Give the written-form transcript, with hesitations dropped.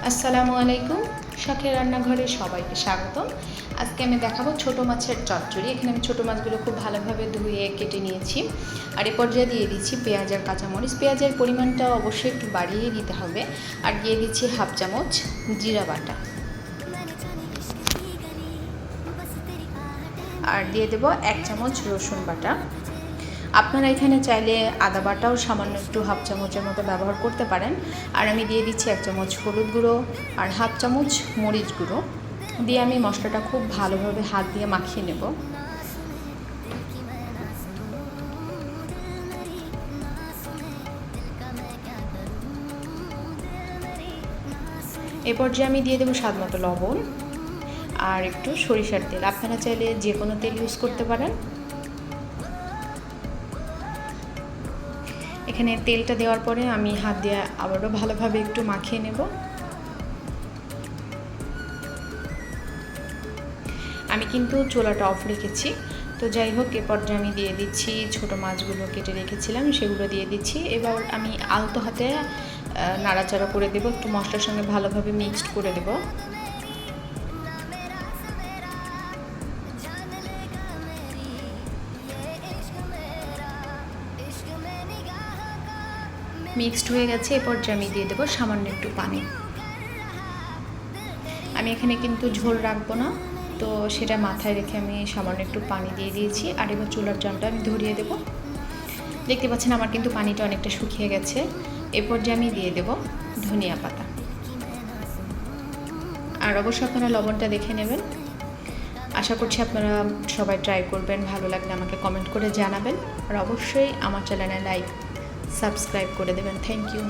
আসসালামু আলাইকুম। শখের রান্নাঘরে সবাইকে স্বাগতম। আজকে আমি দেখাবো ছোটো মাছের চচ্চড়ি। এখানে আমি ছোটো মাছগুলো খুব ভালোভাবে ধুয়ে কেটে নিয়েছি। আর এ পর্যায়ে দিয়ে দিচ্ছি পেঁয়াজ আর কাঁচামরিচ। পেঁয়াজের পরিমাণটা অবশ্যই একটু বাড়িয়ে দিতে হবে। আর দিয়ে দিচ্ছি হাফ চামচ জিরা বাটা, আর দিয়ে দেবো 1 চামচ রসুন বাটা। আপনারা এখানে চাইলে আদা বাটাও সামান্য একটু হাফ চামচের মতো ব্যবহার করতে পারেন। আর আমি দিয়ে দিচ্ছি 1 চামচ হলুদ গুঁড়ো আর হাফ চামচ মরিচ গুঁড়ো দিয়ে আমি মশলাটা খুব ভালোভাবে হাত দিয়ে মাখিয়ে নেব। এ পর্যায়ে আমি দিয়ে দেবো স্বাদ মতো লবণ আর একটু সরিষার তেল। আপনারা চাইলে যে কোনো তেল ইউজ করতে পারেন। এখানে তেলটা দেওয়ার পরে আমি হাত দিয়ে আবারও ভালোভাবে একটু মাখিয়ে নেব। আমি কিন্তু চুলাটা অফ রেখেছি। তো যাই হোক, এ পর্যায়ে আমি দিয়ে দিচ্ছি ছোটো মাছগুলো কেটে রেখেছিলাম, সেগুলো দিয়ে দিচ্ছি। এবার আমি আলতো হাতে নাড়াচাড়া করে দেব, একটু মশলার সঙ্গে ভালোভাবে মিক্সড করে দেব। মিক্সড হয়ে গেছে। এ পর্যায়ে আমি দিয়ে দেবো সামান্য একটু পানি। আমি এখানে কিন্তু ঝোল রাখবো না, তো সেটা মাথায় রেখে আমি সামান্য একটু পানি দিয়ে দিয়েছি। আর এবার চুলার জালটা আমি ধরিয়ে দেব। দেখতে পাচ্ছেন আমার কিন্তু পানিটা অনেকটা শুকিয়ে গেছে। এ পর্যায়ে আমি দিয়ে দেব ধনিয়া পাতা। আর অবশ্যই আপনারা লবণটা দেখে নেবেন। আশা করছি আপনারা সবাই ট্রাই করবেন, ভালো লাগলে আমাকে কমেন্ট করে জানাবেন। আর অবশ্যই আমার চ্যানেলে লাইক সাবস্ক্রাইব করে দেবেন। Thank you.